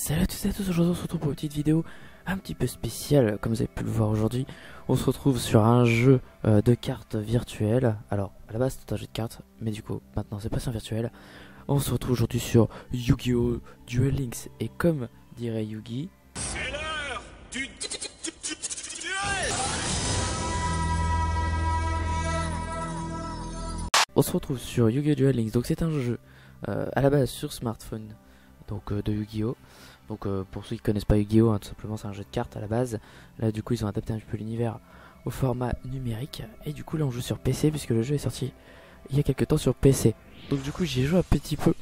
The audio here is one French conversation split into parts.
Salut à tous et à tous, aujourd'hui on se retrouve pour une petite vidéo un petit peu spéciale, comme vous avez pu le voir aujourd'hui. On se retrouve sur un jeu de cartes virtuelles. Alors à la base c'est un jeu de cartes, mais du coup maintenant c'est pas un virtuel. On se retrouve aujourd'hui sur Yu-Gi-Oh! Duel Links, et comme dirait Yugi, c'est l'heure du duel. on se retrouve sur Yu-Gi-Oh! Duel Links. Donc c'est un jeu à la base sur smartphone, donc de Yu-Gi-Oh! Donc pour ceux qui connaissent pas Yu-Gi-Oh! Tout simplement c'est un jeu de cartes à la base. Là du coup ils ont adapté un petit peu l'univers au format numérique. Et du coup là on joue sur PC, puisque le jeu est sorti il y a quelques temps sur PC. Donc du coup j'ai joué un petit peu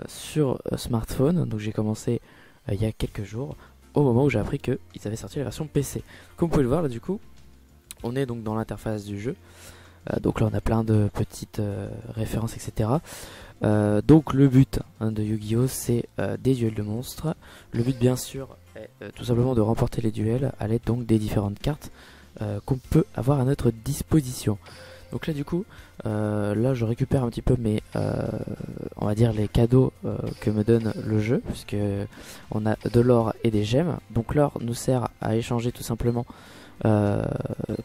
sur smartphone. Donc j'ai commencé il y a quelques jours, au moment où j'ai appris qu'ils avaient sorti la version PC. Comme vous pouvez le voir là, du coup on est donc dans l'interface du jeu. Donc là on a plein de petites références, etc. Donc le but de Yu-Gi-Oh! C'est des duels de monstres. Le but bien sûr est tout simplement de remporter les duels à l'aide donc des différentes cartes qu'on peut avoir à notre disposition. Donc là du coup là je récupère un petit peu mes on va dire les cadeaux que me donne le jeu, puisque on a de l'or et des gemmes. Donc l'or nous sert à échanger tout simplement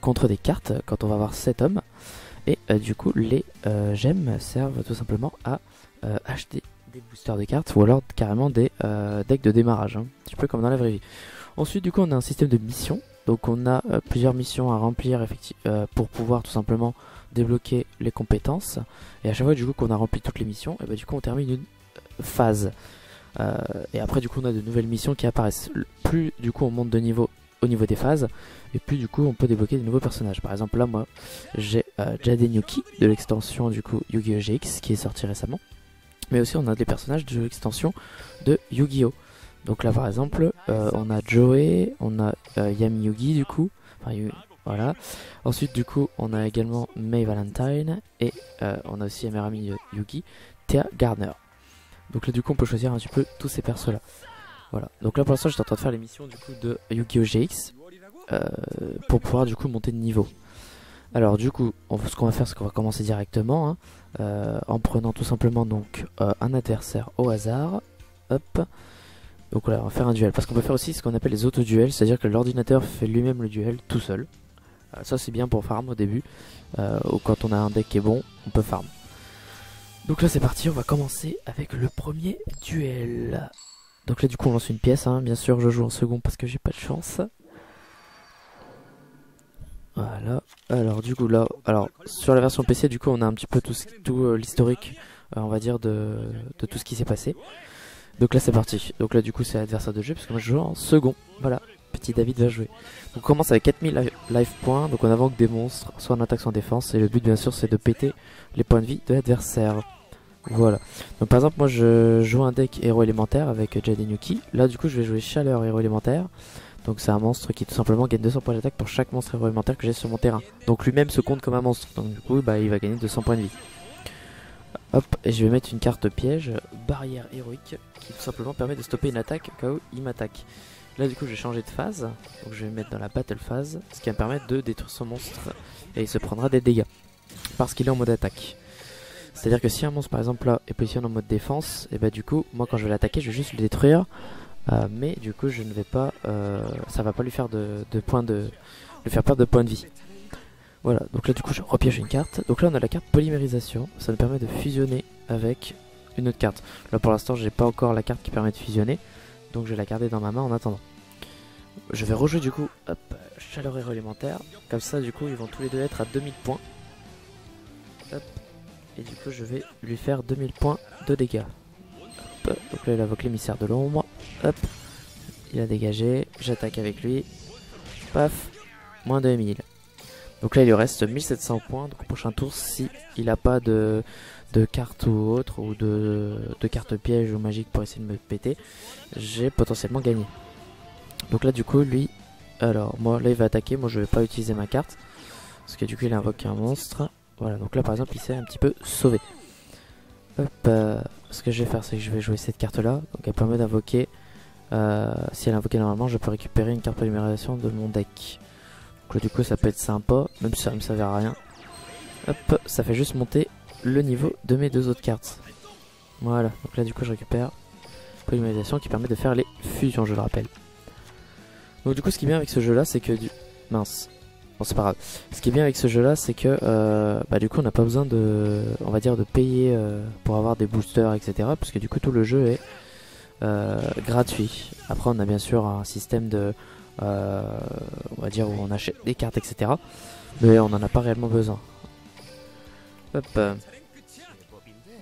contre des cartes quand on va avoir 7 hommes. Et du coup les gemmes servent tout simplement à acheter des boosters de cartes, ou alors carrément des decks de démarrage, un petit peu comme dans la vraie vie. Ensuite du coup on a un système de missions. Donc on a plusieurs missions à remplir pour pouvoir tout simplement débloquer les compétences. Et à chaque fois du coup qu'on a rempli toutes les missions, et bah, du coup on termine une phase. Et après du coup on a de nouvelles missions qui apparaissent. Plus du coup on monte de niveau au niveau des phases, et plus du coup on peut débloquer de nouveaux personnages. Par exemple là moi j'ai Jadenyuki de l'extension du coup Yu-Gi-Oh! GX qui est sorti récemment. Mais aussi on a des personnages de l'extension de Yu-Gi-Oh! Donc là par exemple on a Joey, on a Yami Yugi du coup, enfin, voilà. Ensuite du coup on a également May Valentine, et on a aussi à meilleure amie Yugi, Thea Gardner. Donc là du coup on peut choisir un petit peu tous ces persos là. Voilà, donc là pour l'instant j'étais en train de faire les missions du coup de Yu-Gi-Oh! GX pour pouvoir du coup monter de niveau. Alors du coup ce qu'on va faire c'est qu'on va commencer directement en prenant tout simplement donc un adversaire au hasard. Hop. Donc voilà, on va faire un duel, parce qu'on peut faire aussi ce qu'on appelle les auto-duels, c'est-à-dire que l'ordinateur fait lui-même le duel tout seul. Ça c'est bien pour farm au début, ou quand on a un deck qui est bon, on peut farm. Donc là c'est parti, on va commencer avec le premier duel. Donc là du coup on lance une pièce, bien sûr je joue en second parce que j'ai pas de chance. Voilà, alors du coup là, alors sur la version PC du coup on a un petit peu tout l'historique, on va dire de tout ce qui s'est passé. Donc là c'est parti, donc là du coup c'est l'adversaire de jeu, parce que moi je joue en second. Voilà, petit David va jouer. Donc on commence avec 4000 life points, donc on invoque des monstres, soit en attaque soit en défense, et le but bien sûr c'est de péter les points de vie de l'adversaire. Voilà, donc par exemple moi je joue un deck héros élémentaire avec Jadenyuki. Là du coup je vais jouer Chaleur héros élémentaire. Donc c'est un monstre qui tout simplement gagne 200 points d'attaque pour chaque monstre héros élémentaire que j'ai sur mon terrain. Donc lui-même se compte comme un monstre, donc du coup bah, il va gagner 200 points de vie. Hop, et je vais mettre une carte piège, barrière héroïque, qui tout simplement permet de stopper une attaque au cas où il m'attaque. Là du coup je vais changer de phase, donc je vais mettre dans la battle phase, ce qui va me permettre de détruire son monstre, et il se prendra des dégâts, parce qu'il est en mode attaque. C'est à dire que si un monstre par exemple là est positionné en mode défense, et bah du coup moi quand je vais l'attaquer je vais juste le détruire, mais du coup je ne vais pas, ça va pas lui faire lui faire perdre de points de vie. Voilà, donc là du coup je repiège une carte. Donc là on a la carte polymérisation, ça nous permet de fusionner avec une autre carte. Là pour l'instant j'ai pas encore la carte qui permet de fusionner, donc je vais la garder dans ma main en attendant. Je vais rejouer du coup, hop, Chaleur héros élémentaire, comme ça du coup ils vont tous les deux être à 2000 points. Hop, et du coup je vais lui faire 2000 points de dégâts. Hop, donc là il invoque l'émissaire de l'ombre, hop, il a dégagé, j'attaque avec lui, paf, moins 2000. Donc là il lui reste 1700 points, donc au prochain tour si il n'a pas de carte ou autre, ou de carte piège ou magique pour essayer de me péter, j'ai potentiellement gagné. Donc là du coup lui, alors moi là il va attaquer, moi je vais pas utiliser ma carte, parce que du coup il invoque un monstre. Voilà, donc là par exemple il s'est un petit peu sauvé. Hop, ce que je vais faire c'est que je vais jouer cette carte là, donc elle permet d'invoquer, si elle est invoquée normalement je peux récupérer une carte polymérisation de mon deck. Donc là, du coup ça peut être sympa, même si ça me servira à rien. Hop, ça fait juste monter le niveau de mes deux autres cartes. Voilà, donc là du coup je récupère polymérisation qui permet de faire les fusions, je le rappelle. Donc du coup, ce qui est bien avec ce jeu-là, c'est que mince. Bon, c'est pas grave. Ce qui est bien avec ce jeu-là, c'est que du coup, on n'a pas besoin de, on va dire, de payer pour avoir des boosters, etc. Parce que du coup, tout le jeu est gratuit. Après, on a bien sûr un système de, on va dire, où on achète des cartes, etc. Mais on n'en a pas réellement besoin. Hop.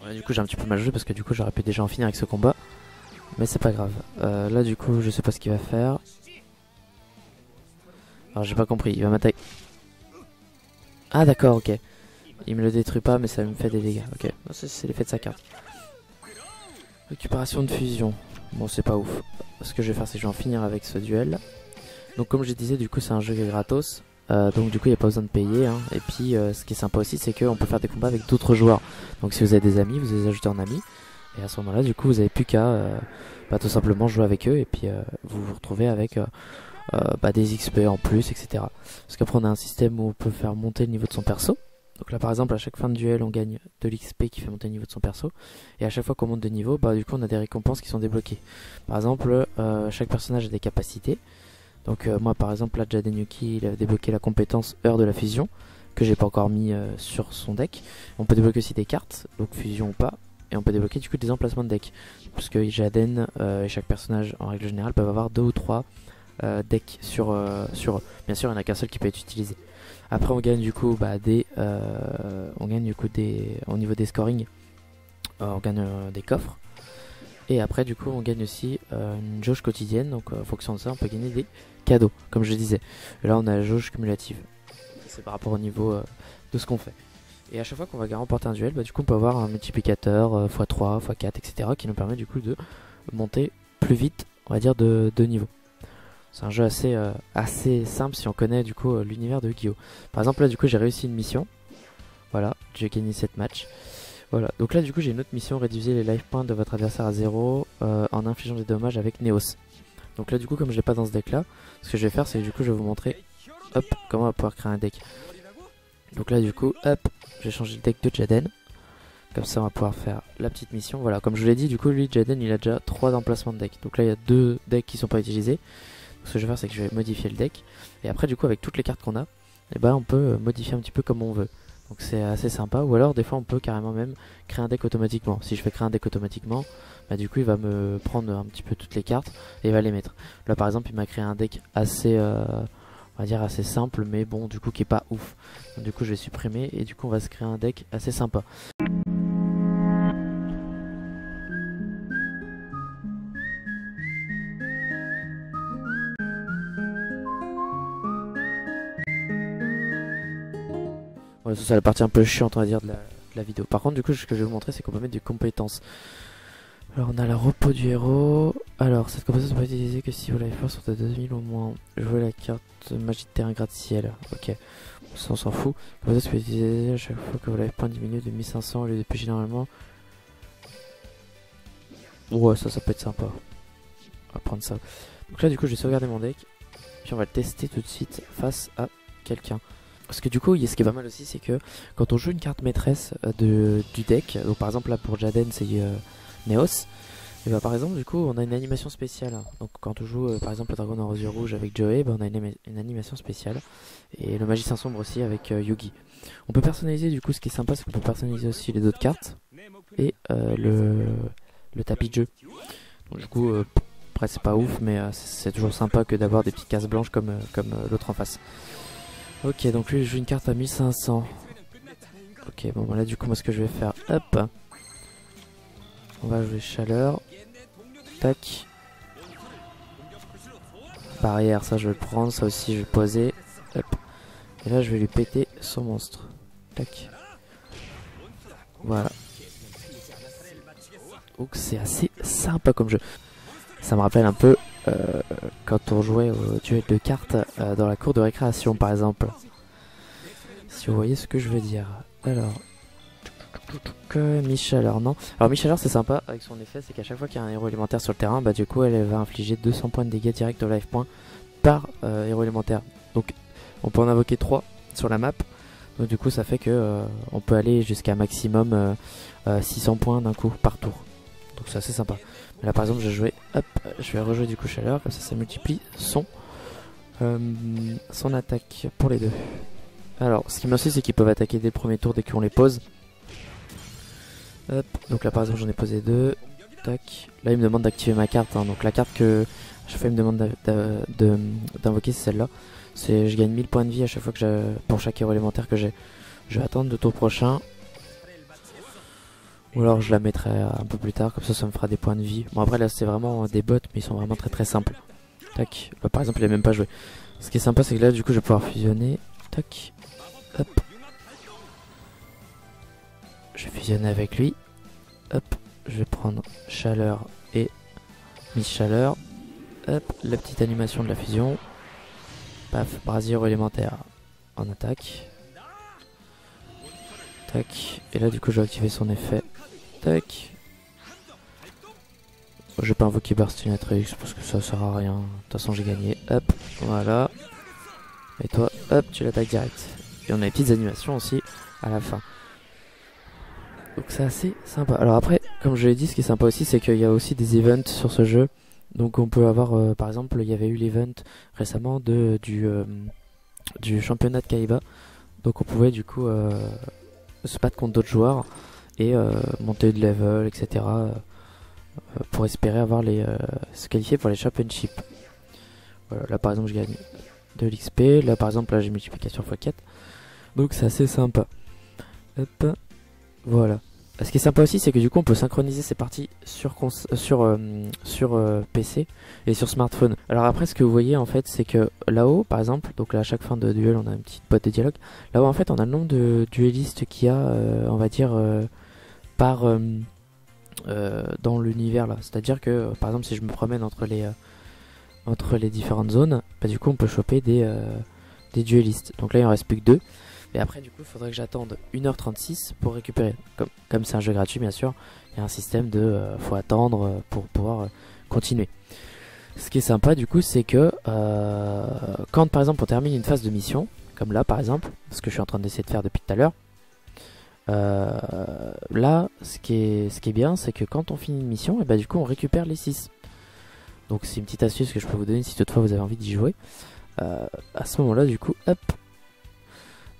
Ouais, du coup, j'ai un petit peu mal joué parce que du coup, j'aurais pu déjà en finir avec ce combat. Mais c'est pas grave. Là, du coup, je sais pas ce qu'il va faire. Alors j'ai pas compris, il va m'attaquer. Ah d'accord, ok. Il me le détruit pas mais ça me fait des dégâts. Ok, c'est l'effet de sa carte. Récupération de fusion. Bon c'est pas ouf. Ce que je vais faire c'est que je vais en finir avec ce duel. Donc comme je disais du coup c'est un jeu qui est gratos. Donc du coup il n'y a pas besoin de payer hein. Et puis ce qui est sympa aussi c'est qu'on peut faire des combats avec d'autres joueurs. Donc si vous avez des amis, vous les ajoutez en amis. Et à ce moment là du coup vous avez plus qu'à tout simplement jouer avec eux. Et puis vous vous retrouvez avec... des XP en plus, etc. Parce qu'après on a un système où on peut faire monter le niveau de son perso. Donc là par exemple à chaque fin de duel on gagne de l'XP qui fait monter le niveau de son perso. Et à chaque fois qu'on monte de niveau, du coup on a des récompenses qui sont débloquées. Par exemple chaque personnage a des capacités. Donc moi par exemple là Jaden Yuki il a débloqué la compétence heure de la fusion que j'ai pas encore mis sur son deck. On peut débloquer aussi des cartes, donc fusion ou pas. Et on peut débloquer du coup des emplacements de deck. Parce que Jaden et chaque personnage en règle générale peuvent avoir 2 ou 3 deck sur eux. Bien sûr il n'y en a qu'un seul qui peut être utilisé. Après on gagne du coup au niveau des scoring on gagne des coffres. Et après du coup on gagne aussi une jauge quotidienne. Donc en fonction de ça on peut gagner des cadeaux comme je disais. Et là on a la jauge cumulative. C'est par rapport au niveau de ce qu'on fait. Et à chaque fois qu'on va remporter un duel, du coup on peut avoir un multiplicateur x3, x4, etc. qui nous permet du coup de monter plus vite, on va dire, de niveau. C'est un jeu assez simple si on connaît du coup l'univers de Yu-Gi-Oh! Par exemple là du coup j'ai réussi une mission. Voilà, j'ai gagné 7 matchs. Voilà, donc là du coup j'ai une autre mission, réduire les life points de votre adversaire à 0 en infligeant des dommages avec Neos. Donc là du coup comme je l'ai pas dans ce deck là, ce que je vais faire c'est que du coup je vais vous montrer comment on va pouvoir créer un deck. Donc là du coup j'ai changé le deck de Jaden. Comme ça on va pouvoir faire la petite mission. Voilà, comme je vous l'ai dit du coup lui Jaden il a déjà 3 emplacements de deck. Donc là il y a 2 decks qui sont pas utilisés. Ce que je vais faire c'est que je vais modifier le deck. Et après du coup avec toutes les cartes qu'on a, on peut modifier un petit peu comme on veut. Donc c'est assez sympa. Ou alors des fois on peut carrément même créer un deck automatiquement. Si je fais créer un deck automatiquement, du coup il va me prendre un petit peu toutes les cartes et il va les mettre. Là par exemple il m'a créé un deck assez on va dire assez simple, mais bon du coup qui est pas ouf. Donc, du coup je vais supprimer et du coup on va se créer un deck assez sympa. Ouais, ça c'est la partie un peu chiante on va dire de la vidéo. Par contre du coup ce que je vais vous montrer c'est qu'on peut mettre des compétences. Alors on a la repos du héros. Alors cette compétence ne peut être utilisée que si vos life force sont à 2000 au moins. Jouez la carte magie de terrain gratte-ciel. Ok, ça on s'en fout. La compétence peut être utilisée à chaque fois que vos life points diminuent de 1500 au lieu de plus généralement. Ouais ça peut être sympa. On va prendre ça. Donc là du coup je vais sauvegarder mon deck. Puis on va le tester tout de suite face à quelqu'un. Parce que du coup, ce qui est pas mal aussi, c'est que quand on joue une carte maîtresse du deck, donc par exemple là pour Jaden c'est Neos, et par exemple du coup on a une animation spéciale. Donc quand on joue par exemple le dragon en rose rouge avec Joey, on a une animation spéciale. Et le magicien sombre aussi avec Yugi. On peut personnaliser du coup, ce qui est sympa c'est qu'on peut personnaliser aussi les autres cartes et le tapis de jeu. Donc du coup, après c'est pas ouf, mais c'est toujours sympa que d'avoir des petites cases blanches comme l'autre en face. Ok, donc lui il joue une carte à 1500. Ok, bon là du coup moi ce que je vais faire, on va jouer chaleur. Tac. Barrière, ça je vais le prendre, ça aussi je vais le poser. Hop. Et là je vais lui péter son monstre. Tac. Voilà. Donc c'est assez sympa comme jeu. Ça me rappelle un peu quand on jouait au duel de cartes dans la cour de récréation par exemple. Si vous voyez ce que je veux dire. Alors, Michaleur, non. Alors Michaleur c'est sympa avec son effet, c'est qu'à chaque fois qu'il y a un héros élémentaire sur le terrain, du coup elle va infliger 200 points de dégâts directs au life point par héros élémentaire. Donc on peut en invoquer 3 sur la map. Donc du coup ça fait que on peut aller jusqu'à maximum 600 points d'un coup par tour. Donc c'est assez sympa. Là par exemple je jouais, hop, je vais rejouer du coup chaleur, comme ça multiplie son attaque pour les deux. Alors ce qui m'inquiète c'est qu'ils peuvent attaquer dès le premier tour dès qu'on les pose. Hop, donc là par exemple j'en ai posé 2. Tac. Là il me demande d'activer ma carte, hein. Donc la carte que à chaque fois il me demande d'invoquer c'est celle-là. Je gagne 1000 points de vie à chaque fois que pour chaque héros élémentaire que j'ai. Je vais attendre le tour prochain. Ou alors je la mettrai un peu plus tard, comme ça me fera des points de vie. Bon après là c'est vraiment des bots mais ils sont vraiment très simples. Tac, là par exemple il a même pas joué. Ce qui est sympa c'est que là du coup je vais pouvoir fusionner. Tac, hop. Je vais fusionner avec lui. Hop, je vais prendre chaleur et mi-chaleur. Hop, la petite animation de la fusion. Paf, brasier élémentaire en attaque. Tac, et là du coup je vais activer son effet. Tac. Je vais pas invoquer Burstinatrix parce que ça sert à rien. De toute façon j'ai gagné. Hop, voilà. Et toi, hop, tu l'attaques direct. Et on a les petites animations aussi à la fin. Donc c'est assez sympa. Alors après, comme je l'ai dit, ce qui est sympa aussi, c'est qu'il y a aussi des events sur ce jeu. Donc on peut avoir, par exemple, il y avait eu l'event récemment du championnat de Kaiba. Donc on pouvait du coup se battre contre d'autres joueurs et monter de level, etc. Pour espérer avoir se qualifier pour les championships. Voilà, là par exemple je gagne de l'XP, là par exemple là j'ai multiplication x4. Donc c'est assez sympa. Hop, voilà. Ce qui est sympa aussi c'est que du coup on peut synchroniser ces parties sur PC et sur smartphone. Alors après ce que vous voyez en fait c'est que là-haut par exemple, donc là à chaque fin de duel on a une petite boîte de dialogue. Là-haut en fait on a le nombre de duellistes qu'il y a on va dire par dans l'univers là. C'est-à-dire que par exemple si je me promène entre les différentes zones, bah, du coup on peut choper des duellistes. Donc là il en reste plus que 2. Et après du coup il faudrait que j'attende 1h36 pour récupérer. Comme c'est un jeu gratuit bien sûr, il y a un système de faut attendre pour pouvoir continuer. Ce qui est sympa du coup c'est que quand par exemple on termine une phase de mission, comme là par exemple, ce que je suis en train d'essayer de faire depuis tout à l'heure, là ce qui est bien c'est que quand on finit une mission, et bah, du coup on récupère les 6. Donc c'est une petite astuce que je peux vous donner si toutefois vous avez envie d'y jouer. À ce moment là du coup hop,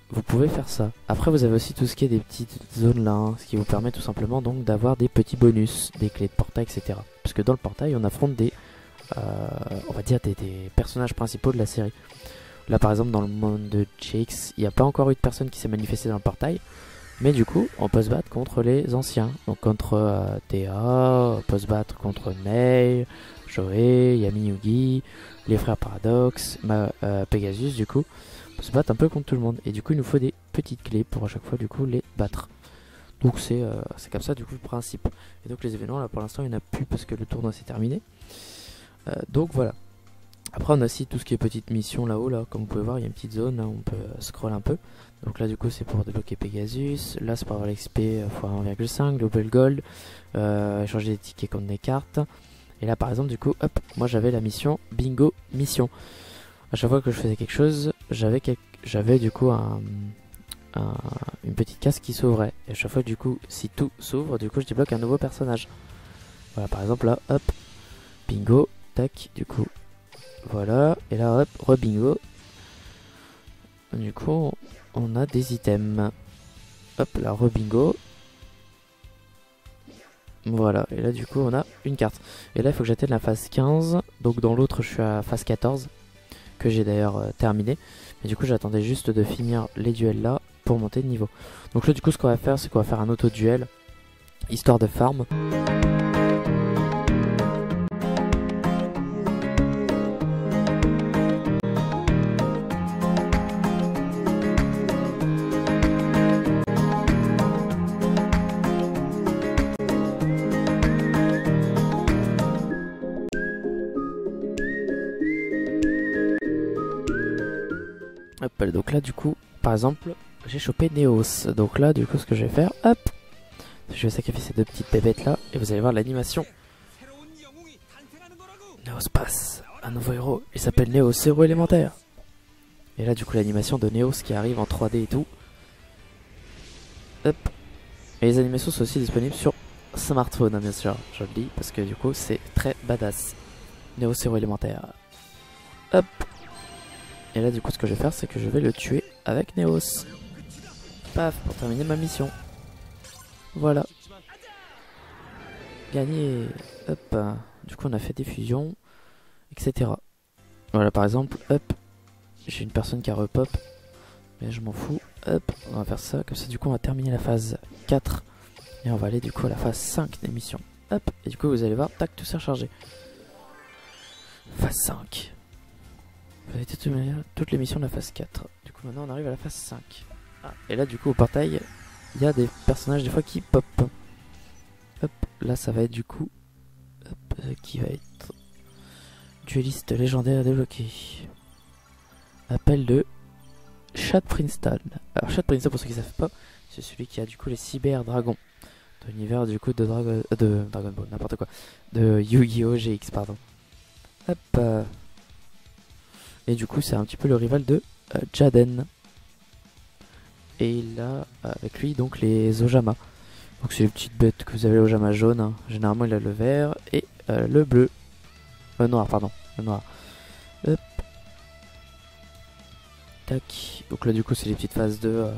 vous pouvez faire ça. Après vous avez aussi tout ce qui est des petites zones là, hein, ce qui vous permet tout simplement donc d'avoir des petits bonus, des clés de portail, etc. Parce que dans le portail on affronte on va dire des personnages principaux de la série. Là par exemple dans le monde de JX, il n'y a pas encore eu de personne qui s'est manifestée dans le portail. Mais du coup on peut se battre contre les anciens. Donc contre Théa, on peut se battre contre Mei, Joey, Yami Yugi, les frères Paradox, Pegasus du coup. On peut se battre un peu contre tout le monde. Et du coup il nous faut des petites clés pour à chaque fois du coup les battre. Donc c'est comme ça du coup le principe. Et donc les événements là pour l'instant il n'y en a plus parce que le tournoi s'est terminé. Donc voilà. Après on a aussi tout ce qui est petites missions là-haut là. Comme vous pouvez voir il y a une petite zone là où on peut scroll un peu. Donc là du coup c'est pour débloquer Pegasus. Là c'est pour avoir l'XP x 1,5, Global Gold, échanger des tickets contre des cartes. Et là par exemple du coup hop, moi j'avais la mission Bingo Mission. À chaque fois que je faisais quelque chose, j'avais du coup une petite case qui s'ouvrait. Et à chaque fois du coup si tout s'ouvre, du coup je débloque un nouveau personnage. Voilà par exemple là hop, bingo, tac, du coup voilà, et là hop, re-bingo. Du coup on a des items. Hop là, re-bingo. Voilà, et là du coup on a une carte. Et là il faut que j'atteigne la phase 15. Donc dans l'autre je suis à phase 14, que j'ai d'ailleurs terminé. Mais du coup j'attendais juste de finir les duels là pour monter de niveau. Donc là du coup ce qu'on va faire c'est qu'on va faire un auto-duel, histoire de farm. Hop, donc là du coup par exemple j'ai chopé Neos. Donc là du coup ce que je vais faire, hop, je vais sacrifier ces deux petites bébêtes là et vous allez voir l'animation. Neos passe, un nouveau héros, il s'appelle Neos, héros élémentaire. Et là du coup l'animation de Neos qui arrive en 3D et tout. Hop. Et les animations sont aussi disponibles sur smartphone, hein, bien sûr, je le dis, parce que du coup c'est très badass. Néo sirop élémentaire. Hop. Et là du coup ce que je vais faire c'est que je vais le tuer avec Neos. Paf, pour terminer ma mission. Voilà. Gagné. Hop. Du coup on a fait des fusions, etc. Voilà par exemple, hop. J'ai une personne qui a repop. Mais je m'en fous. Hop, on va faire ça. Comme ça du coup on va terminer la phase 4. Et on va aller du coup à la phase 5 des missions. Hop, et du coup vous allez voir, tac, tout s'est rechargé. Phase 5. Vous avez toutes les missions de la phase 4. Du coup maintenant on arrive à la phase 5. Ah, et là du coup au portail, il y a des personnages des fois qui pop. Hop, là ça va être du coup... Hop, qui va être... Dueliste légendaire débloqué. Appel de Chad Princeton. Alors Chad Princeton pour ceux qui ne savent pas, c'est celui qui a du coup les cyber dragons. De l'univers du coup de Dragon Ball, n'importe quoi. De Yu-Gi-Oh! GX, pardon. Hop. Et du coup c'est un petit peu le rival de Jaden. Et il a avec lui donc les Ojama. Donc c'est les petites bêtes que vous avez, l'Ojama jaune. Hein. Généralement il a le vert et le bleu. Noir, pardon. Le noir. Hop. Tac. Donc là du coup c'est les petites phases de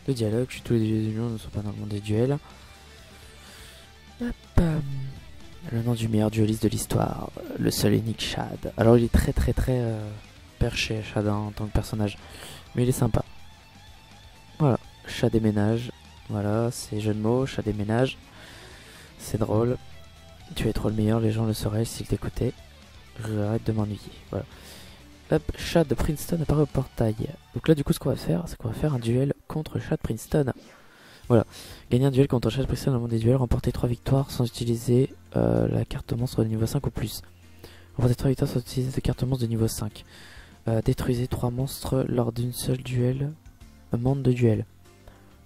dialogue. Tous les duels ne sont pas normalement des duels. Hop. Le nom du meilleur dueliste de l'histoire. Le seul et unique Chad. Alors il est très perché Chad en tant que personnage. Mais il est sympa. Voilà. Chat des ménages. Voilà, c'est jeu de mots, chat des ménages. C'est drôle. Tu es trop le meilleur, les gens le sauraient s'ils t'écoutaient. J'arrête de m'ennuyer. Voilà. Hop, Chat de Princeton apparaît au portail. Donc là, du coup, ce qu'on va faire, c'est qu'on va faire un duel contre Chat Princeton. Voilà. Gagner un duel contre Chat Princeton dans le monde des duels, remporter 3 victoires sans utiliser la carte monstre de niveau 5 ou plus. Remporter 3 victoires sans utiliser de carte monstre de niveau 5. Détruisez 3 monstres lors d'une seule duel. Un monde de duel.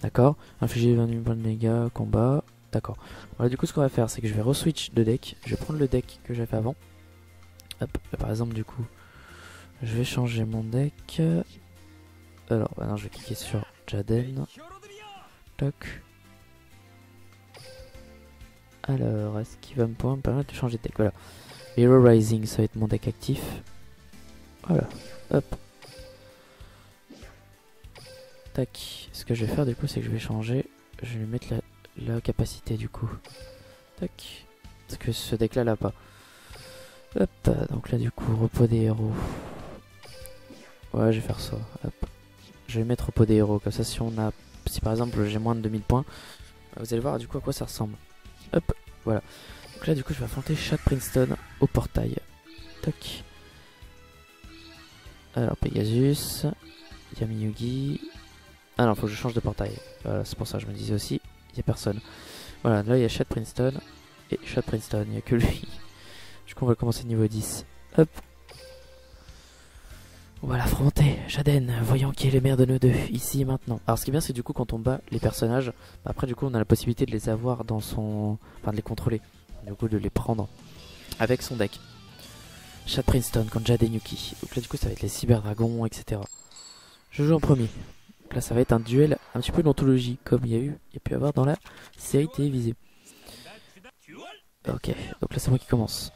D'accord. Infliger 20 000 points de dégâts, combat. D'accord. Voilà, du coup, ce qu'on va faire, c'est que je vais re-switch de deck. Je vais prendre le deck que j'avais avant. Hop, là, par exemple, du coup, je vais changer mon deck. Alors, maintenant, je vais cliquer sur Jaden. Toc. Alors, est-ce qu'il va me pouvoir me permettre de changer de deck? Voilà. Hero Rising, ça va être mon deck actif. Voilà. Hop. Tac. Ce que je vais faire, du coup, c'est que je vais changer. Je vais lui mettre la capacité, du coup. Tac. Parce que ce deck-là l'a pas. Hop. Donc là, du coup, repos des héros. Ouais, je vais faire ça. Hop. Je vais mettre repos des héros. Comme ça, si par exemple j'ai moins de 2000 points, vous allez voir du coup à quoi ça ressemble. Hop. Voilà. Donc là, du coup, je vais affronter Chad Princeton au portail. Tac. Alors, Pegasus. Yami Yugi. Ah non, faut que je change de portail. Voilà, c'est pour ça que je me disais aussi, il n'y a personne. Voilà, là il y a Chad Princeton et Chad Princeton, il n'y a que lui. Du coup, on va commencer niveau 10. Hop. On va l'affronter, Jaden, voyons qui est le meilleur de nous deux, ici et maintenant. Alors ce qui est bien, c'est du coup quand on bat les personnages, après du coup on a la possibilité de les avoir dans son... Enfin de les contrôler, du coup de les prendre avec son deck. Chad Princeton contre Jaden Yuki. Donc là du coup ça va être les cyber dragons, etc. Je joue en premier. Donc là ça va être un duel un petit peu d'anthologie, comme il y a pu avoir dans la série télévisée. Ok, donc là c'est moi qui commence.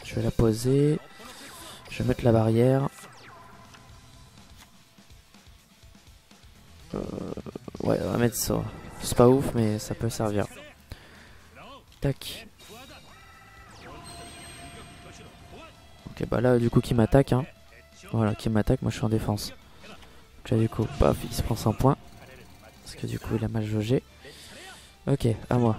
Je vais la poser. Je vais mettre la barrière. Ouais, on va mettre ça. C'est pas ouf, mais ça peut servir. Tac. Ok, bah là, du coup, qui m'attaque. Hein. Voilà, qui m'attaque. Moi, je suis en défense. Donc là, du coup, paf, il se prend 100 points. Parce que du coup, il a mal jaugé. Ok, à moi.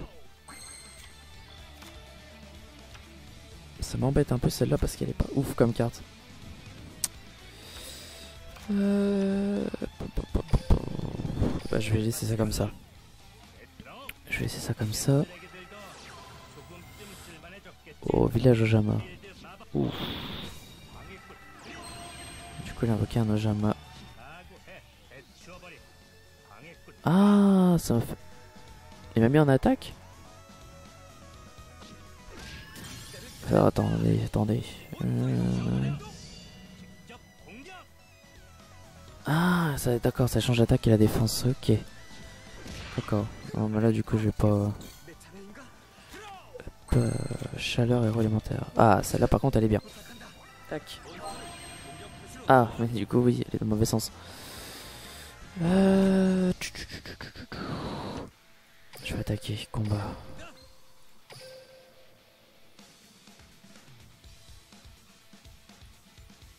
Ça m'embête un peu celle-là parce qu'elle est pas ouf comme carte. Bah, je vais laisser ça comme ça. Je vais laisser ça comme ça. Oh, village Ojama. Ouf. Du coup, il a invoqué un Ojama. Ah, ça m'a fait... Il m'a mis en attaque. Alors, attendez. Ah, d'accord, ça change l'attaque et la défense. Ok. D'accord. Bon, mais là, du coup, je vais pas. Chaleur héros élémentaire. Ah, celle-là, par contre, elle est bien. Tac. Ah, mais du coup, oui, elle est dans le mauvais sens. Je vais attaquer. Combat.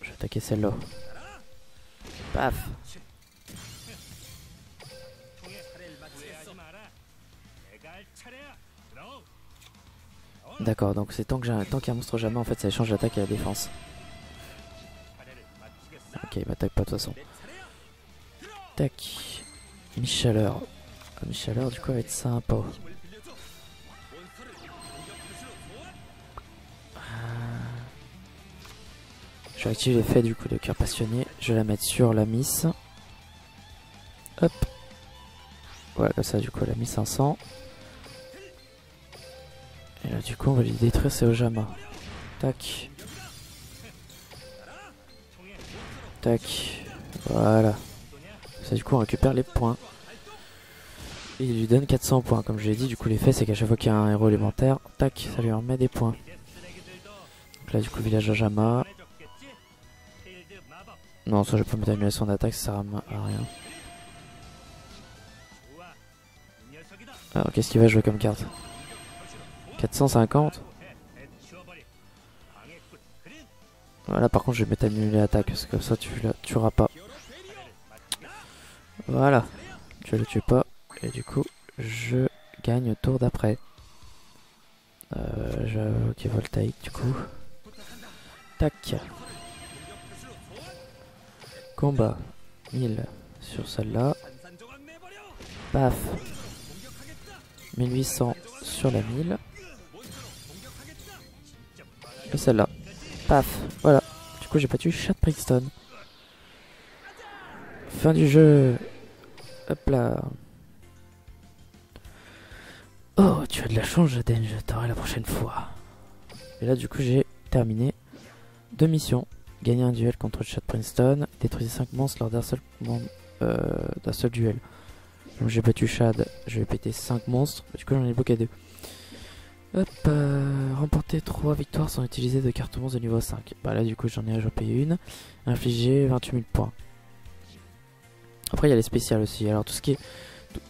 Je vais attaquer celle-là. Paf. D'accord, donc c'est tant qu'il y a un monstre jamais, en fait, ça échange l'attaque et la défense. Ok, il m'attaque pas de toute façon. Tac. Mi-chaleur. Ah, mi-chaleur, du coup, elle va être sympa. Je vais activer l'effet du coup de cœur passionné. Je vais la mettre sur la miss. Hop. Voilà, comme ça, du coup, elle a mis 500. Et là, du coup, on va lui détruire ses Ojama. Tac. Tac. Voilà. Ça, du coup, on récupère les points. Et il lui donne 400 points. Comme je l'ai dit, du coup, l'effet, c'est qu'à chaque fois qu'il y a un héros élémentaire, tac, ça lui remet des points. Donc là, du coup, village Ojama. Non, ça, je vais pas mettre annulation d'attaque, ça sert à rien. Alors, qu'est-ce qu'il va jouer comme carte? 450. Voilà, par contre, je vais mettre annuler l'attaque, parce que comme ça, tu la tueras pas. Voilà. Tu le tues pas. Et du coup, je gagne au tour d'après. Ok, voltaïque, du coup. Tac. Combat. 1000 sur celle-là. Paf. 1800 sur la 1000. Et celle-là. Paf. Voilà. Du coup, j'ai battu Chad Princeton. Fin du jeu. Hop là. Oh, tu as de la chance, Jaden. Je t'aurai la prochaine fois. Et là, du coup, j'ai terminé 2 missions. Gagner un duel contre Chad Princeton. Détruire 5 monstres lors d'un seul duel. Donc j'ai battu Chad, je vais péter 5 monstres, du coup j'en ai bloqué 2. Hop, remporter 3 victoires sans utiliser de carte monstre de niveau 5. Bah là du coup j'en ai payé une. Infliger 28 000 points. Après il y a les spéciales aussi, alors tout ce qui est...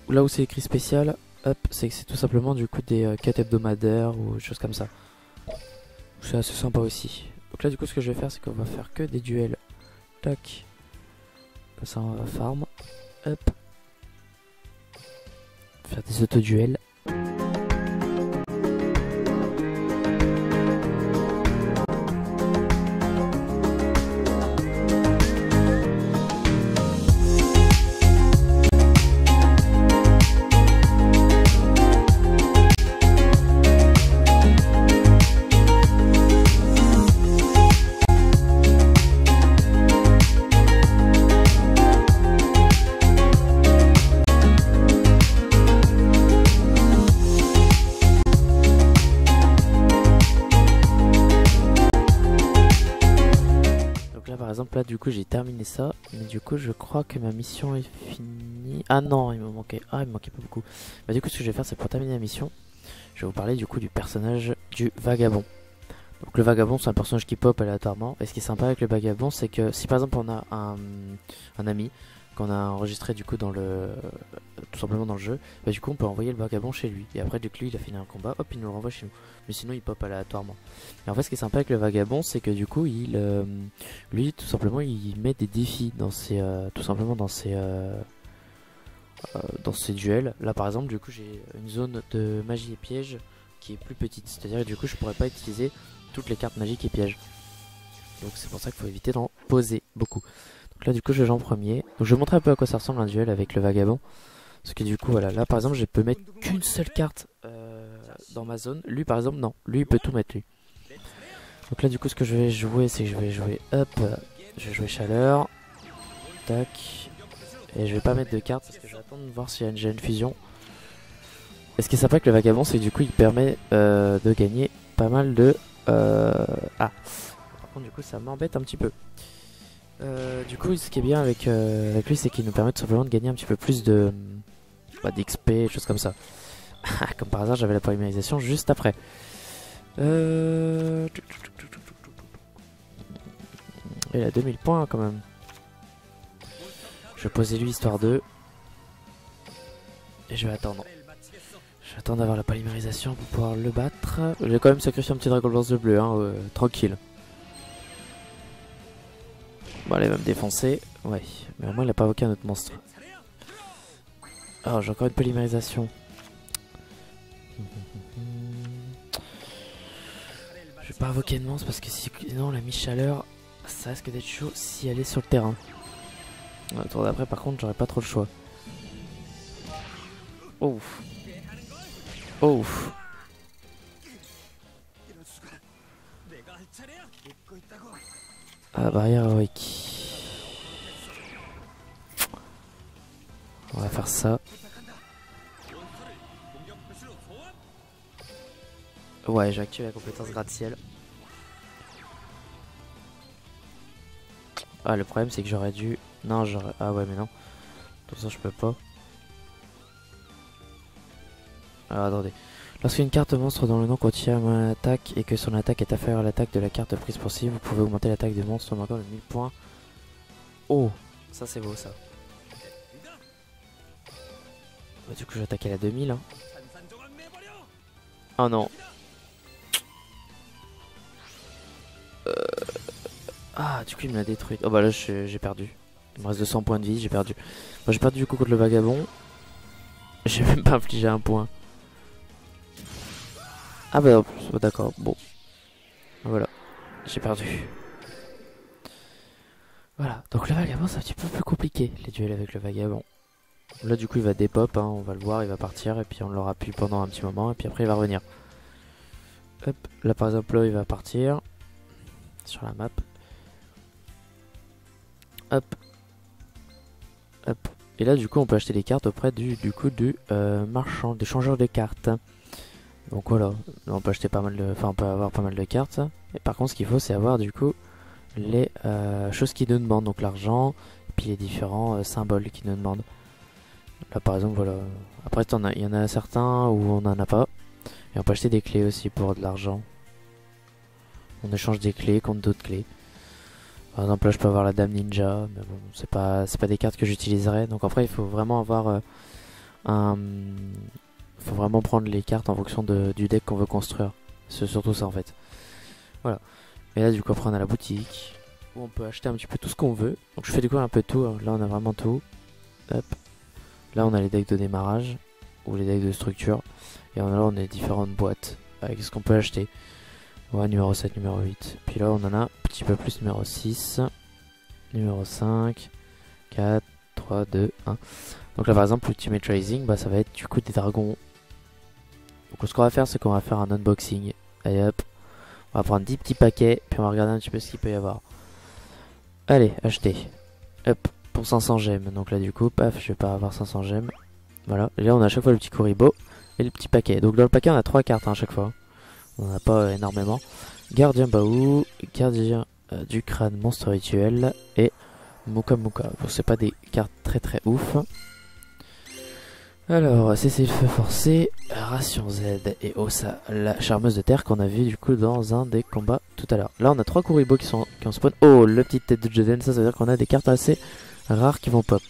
Là où c'est écrit spécial, hop, c'est que c'est tout simplement du coup des quêtes hebdomadaires ou des choses comme ça. C'est assez sympa aussi. Donc là du coup ce que je vais faire c'est qu'on va faire que des duels. Tac. Comme ça on va farm. Hop. Faire des auto-duels. Là du coup j'ai terminé ça, mais du coup je crois que ma mission est finie. Ah non, il me manquait pas beaucoup. Bah du coup ce que je vais faire c'est pour terminer la mission, je vais vous parler du coup du personnage du vagabond. Donc le vagabond c'est un personnage qui pop aléatoirement, et ce qui est sympa avec le vagabond c'est que si par exemple on a un ami qu'on a enregistré du coup dans tout simplement dans le jeu, bah du coup on peut envoyer le vagabond chez lui, et après dès que lui il a fini un combat, hop il nous le renvoie chez nous, mais sinon il pop aléatoirement. Et en fait ce qui est sympa avec le vagabond c'est que du coup lui tout simplement il met des défis dans ses dans ses duels. Là par exemple du coup j'ai une zone de magie et piège qui est plus petite, c'est à dire que du coup je pourrais pas utiliser toutes les cartes magiques et pièges, donc c'est pour ça qu'il faut éviter d'en poser beaucoup. Donc là du coup je vais en premier. Donc je vais montrer un peu à quoi ça ressemble un duel avec le vagabond. Parce que du coup voilà, là par exemple je peux mettre qu'une seule carte dans ma zone. Lui par exemple non, lui il peut tout mettre lui. Donc là du coup ce que je vais jouer c'est que je vais jouer je vais jouer chaleur. Tac. Et je vais pas mettre de cartes parce que je vais attendre de voir s'il y a déjà une fusion. Et ce qui est sympa avec le vagabond c'est que du coup il permet de gagner pas mal de... Ah par contre du coup ça m'embête un petit peu. Du coup, ce qui est bien avec lui, c'est qu'il nous permet tout simplement de gagner un petit peu plus de d'XP, choses comme ça. Comme par hasard, j'avais la polymérisation juste après. Il a 2000 points quand même. Je vais poser lui histoire de. Et je vais attendre. Je vais attendre d'avoir la polymérisation pour pouvoir le battre. J'ai quand même sacrifié un petit dragon lance de bleu, hein, tranquille. Bon, allez, il va me défoncer. Ouais, mais au moins il a pas invoqué un autre monstre. Alors, j'ai encore une polymérisation. Je vais pas invoquer de monstre parce que sinon la mi-chaleur, ça risque d'être chaud si elle est sur le terrain. Le tour d'après, par contre, j'aurais pas trop le choix. Oh. Oh. Ah, barrière héroïque. On va faire ça. Ouais, j'ai activé la compétence gratte-ciel. Ah, le problème c'est que j'aurais dû... Non, j'aurais... Ah ouais, mais non. De toute façon, je peux pas. Alors, attendez. Lorsqu'une carte monstre dont le nom contient une attaque et que son attaque est inférieure à l'attaque de la carte prise pour cible, vous pouvez augmenter l'attaque de monstre en marquant de 1000 points. Oh, ça c'est beau ça. Bah, du coup, je vais attaquer la 2000. Hein. Oh non. Ah, du coup, il me l'a détruite. Oh bah là, j'ai perdu. Il me reste 200 points de vie, j'ai perdu. Moi, j'ai perdu du coup contre le vagabond. J'ai même pas infligé un point. Ah bah oh, d'accord, bon. Voilà, j'ai perdu. Voilà, donc le vagabond c'est un petit peu plus compliqué, les duels avec le vagabond. Là du coup il va dépop, hein, on va le voir, il va partir et puis on l'aura pu pendant un petit moment et puis après il va revenir. Hop, là par exemple là il va partir sur la map. Hop. Hop. Et là du coup on peut acheter des cartes auprès du marchand, des changeurs de cartes. Donc voilà, là, on peut acheter pas mal de... Enfin on peut avoir pas mal de cartes. Et par contre ce qu'il faut c'est avoir du coup les choses qui nous demandent. Donc l'argent, et puis les différents symboles qui nous demandent. Là par exemple voilà. Après il y en a certains où on n'en a pas. Et on peut acheter des clés aussi pour de l'argent. On échange des clés contre d'autres clés. Par exemple là je peux avoir la dame ninja. Mais bon c'est pas des cartes que j'utiliserai. Donc après il faut vraiment avoir faut vraiment prendre les cartes en fonction du deck qu'on veut construire. C'est surtout ça en fait. Voilà. Et là du coup après on a la boutique où on peut acheter un petit peu tout ce qu'on veut. Donc je fais du coup un peu tout. Hein. Là on a vraiment tout. Hop. Là on a les decks de démarrage ou les decks de structure. Et là on a les différentes boîtes avec ce qu'on peut acheter. Ouais, numéro 7, numéro 8. Puis là on en a un petit peu plus numéro 6, numéro 5, 4, 3, 2, 1. Donc là par exemple Ultimate Rising, bah, ça va être du coup des dragons. Donc ce qu'on va faire c'est qu'on va faire un unboxing. Allez hop, on va prendre 10 petits paquets, puis on va regarder un petit peu ce qu'il peut y avoir. Allez, acheter. Hop, pour 500 gemmes. Donc là du coup, paf, je vais pas avoir 500 gemmes. Voilà, et là on a à chaque fois le petit Kuribo et le petit paquet. Donc dans le paquet on a 3 cartes hein, à chaque fois. On n'en a pas énormément. Gardien Baou, gardien du crâne monstre rituel et Muka Muka. Bon, c'est pas des cartes très ouf. Alors, cessez le feu forcé, Ration Z et Osa, la charmeuse de terre qu'on a vu du coup dans un des combats tout à l'heure. Là, on a 3 Kuribo qui ont spawn. Oh, le petit tête de Jaden, ça veut dire qu'on a des cartes assez rares qui vont pop.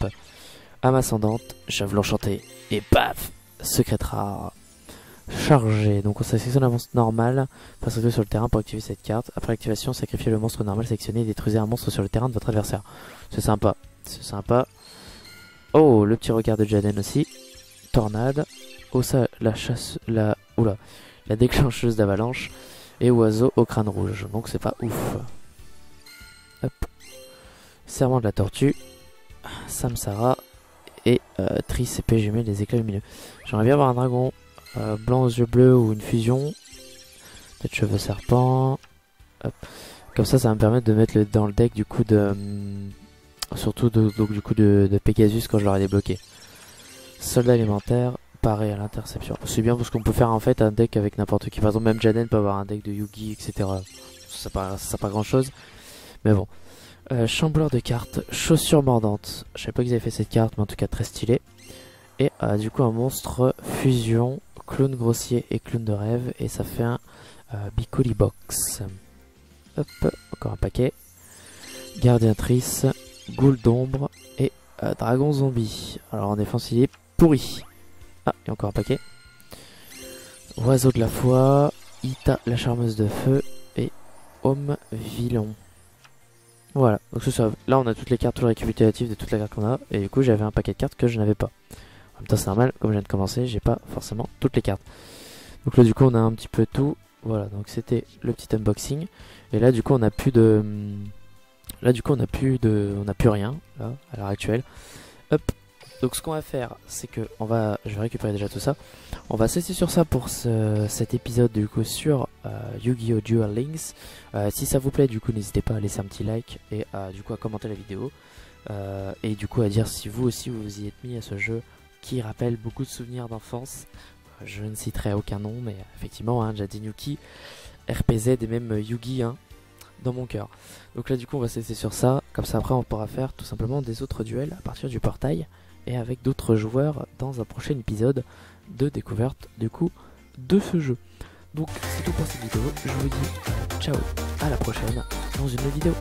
Âme ascendante, javelot enchanté et paf, secrète rare. Chargé, donc on sélectionne un monstre normal, passe sur le terrain pour activer cette carte. Après activation, sacrifiez le monstre normal sélectionné et détruisez un monstre sur le terrain de votre adversaire. C'est sympa, c'est sympa. Oh, le petit regard de Jaden aussi. Tornade, Osa la chasse, la déclencheuse d'avalanche et oiseau au crâne rouge. Donc c'est pas ouf. Hop. Serment de la tortue, Samsara et Trice épée jumelle des éclats lumineux. J'aimerais bien avoir un dragon blanc aux yeux bleus ou une fusion. Peut-être cheveux serpent. Hop. Comme ça va me permettre de mettre dans le deck du coup surtout donc du coup de Pegasus quand je l'aurai débloqué. Soldat alimentaire, paré à l'interception. C'est bien parce qu'on peut faire en fait un deck avec n'importe qui. Par exemple même Jaden peut avoir un deck de Yugi etc. Ça pas grand chose. Mais bon. Chambleur de cartes, chaussures mordantes. Je savais pas qu'ils avaient fait cette carte, mais en tout cas très stylé. Et du coup un monstre fusion, clown grossier et clown de rêve. Et ça fait un Bicoli Box. Hop, encore un paquet. Gardientrice, Ghoul d'ombre et Dragon zombie. Alors en défense il est pourri. Ah, et encore un paquet. Oiseau de la foi, Ita la charmeuse de feu et Homme vilain. Voilà, donc c'est ça. Là on a toutes les cartes, tout le récapitulatif de toutes les cartes qu'on a. Et du coup j'avais un paquet de cartes que je n'avais pas. En même temps c'est normal, comme je viens de commencer, j'ai pas forcément toutes les cartes. Donc là du coup on a un petit peu tout. Voilà, donc c'était le petit unboxing. Et là du coup on a plus de... Là du coup on a plus rien là, à l'heure actuelle. Hop. Donc ce qu'on va faire, c'est que je vais récupérer déjà tout ça. On va cesser sur ça pour cet épisode du coup sur Yu-Gi-Oh! Duel Links. Si ça vous plaît, du coup n'hésitez pas à laisser un petit like et du coup à commenter la vidéo. Et du coup à dire si vous aussi vous y êtes mis à ce jeu qui rappelle beaucoup de souvenirs d'enfance. Je ne citerai aucun nom, mais effectivement, hein, Jadinuki, RPZ et même Yugi hein, dans mon cœur. Donc là du coup on va cesser sur ça. Comme ça après on pourra faire tout simplement des autres duels à partir du portail. Et avec d'autres joueurs dans un prochain épisode de découverte du coup de ce jeu. Donc c'est tout pour cette vidéo, je vous dis ciao, à la prochaine dans une nouvelle vidéo.